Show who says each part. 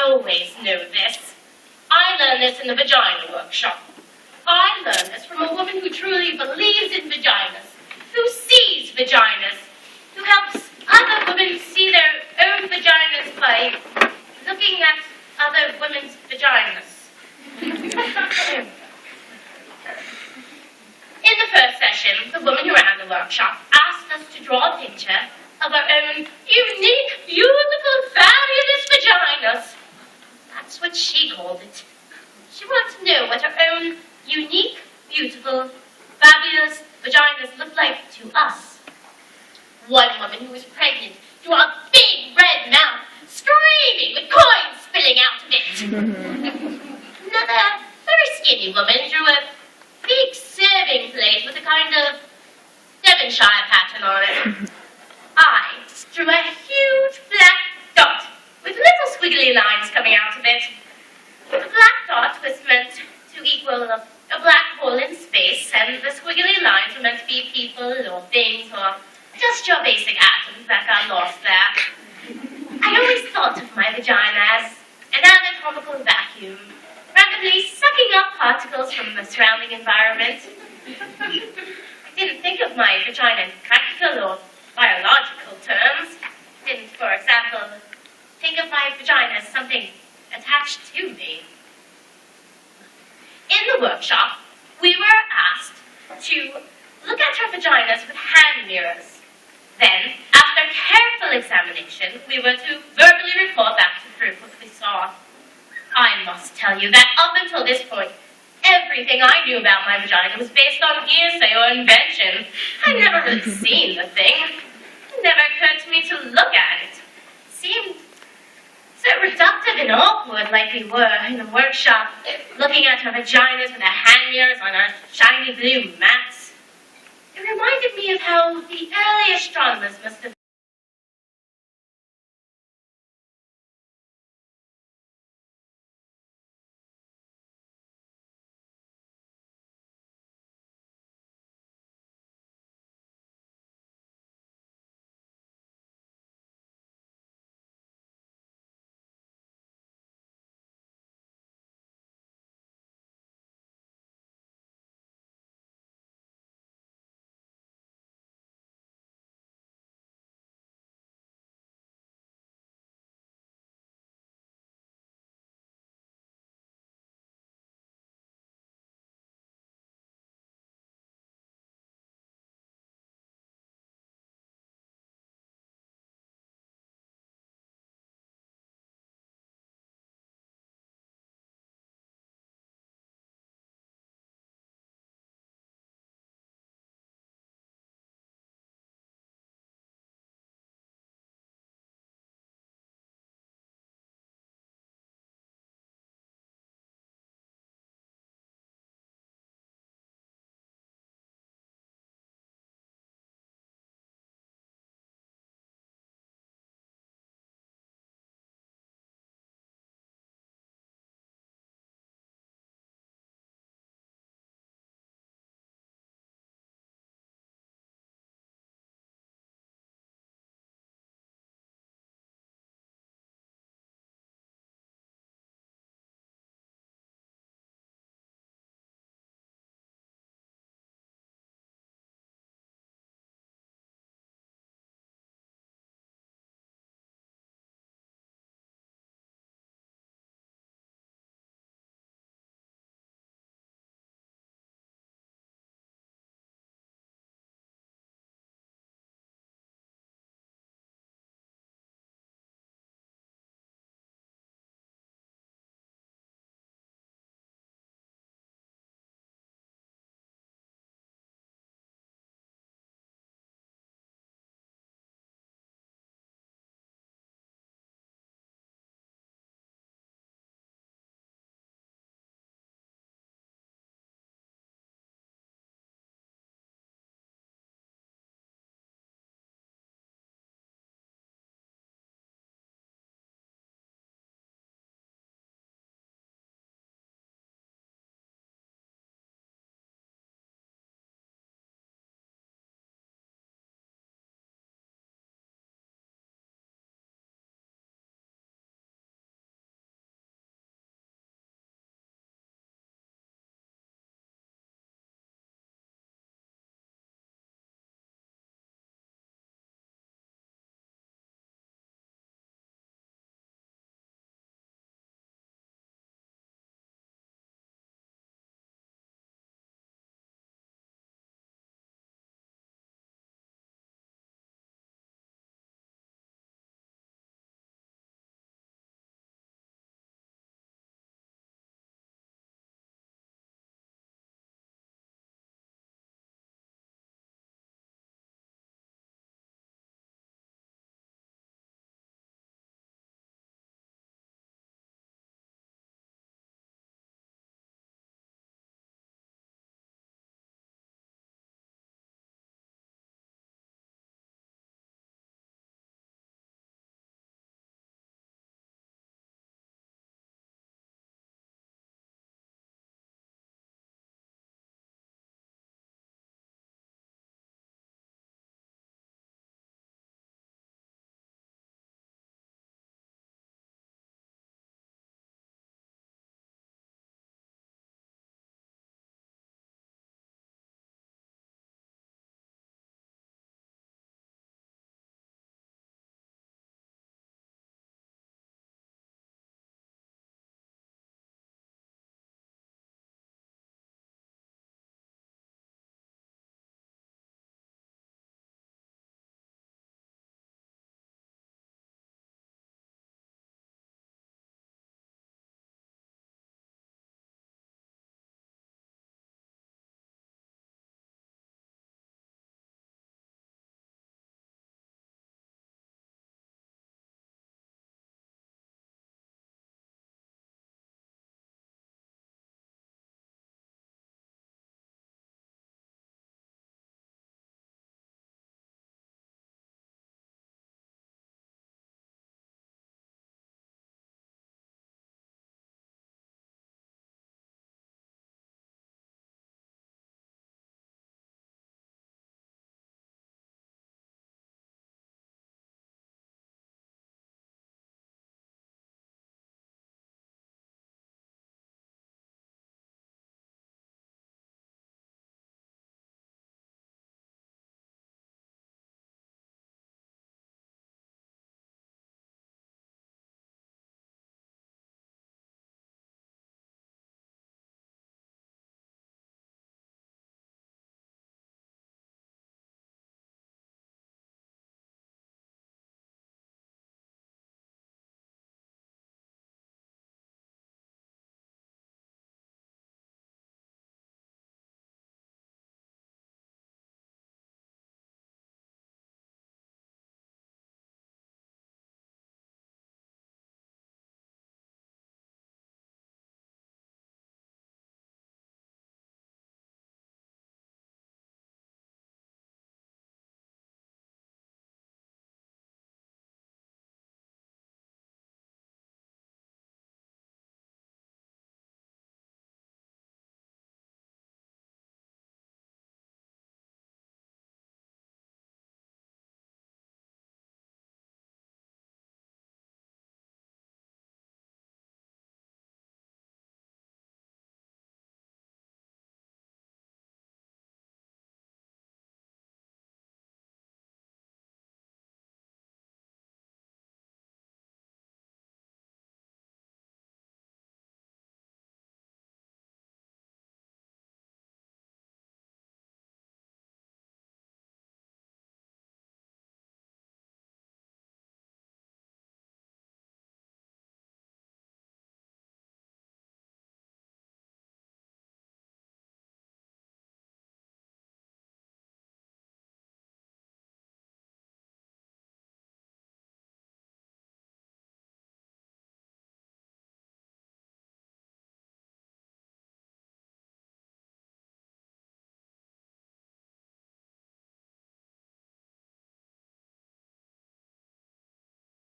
Speaker 1: always know this. I learned this in the vagina workshop. I learned this from a woman who truly believes in vaginas, who sees vaginas, who helps other women see their own vaginas by looking at other women's vaginas. In the first session, the woman who ran the workshop asked us to draw a picture of our own unique, beautiful, fabulous vaginas. That's what she called it. She wanted to know what her own unique, beautiful, fabulous vaginas looked like to us. One woman who was pregnant drew a big red mouth, screaming with coins spilling out of it. Another very skinny woman drew a big serving plate with a kind of Devonshire pattern on it. I drew a huge black dot with little squiggly lines coming out of it. The black dot was meant to equal a black hole in space, and the squiggly lines were meant to be people or things or just your basic atoms that got lost there. I always thought of my vagina as an anatomical vacuum, randomly sucking up particles from the surrounding environment. I didn't think of my vagina in practical or biological terms. I didn't, for example, think of my vagina as something attached to me. In the workshop, we were asked to look at our vaginas with hand mirrors. Then, after careful examination, we were to verbally report back to the group what we saw. I must tell you that up until this point, everything I knew about my vagina was based on hearsay or invention. I'd never really seen the thing. It never occurred to me to look at it. It seemed so reductive and awkward, like we were in a workshop, looking at our vaginas with our hand mirrors on our shiny blue mats. It reminded me of how the early astronomers must have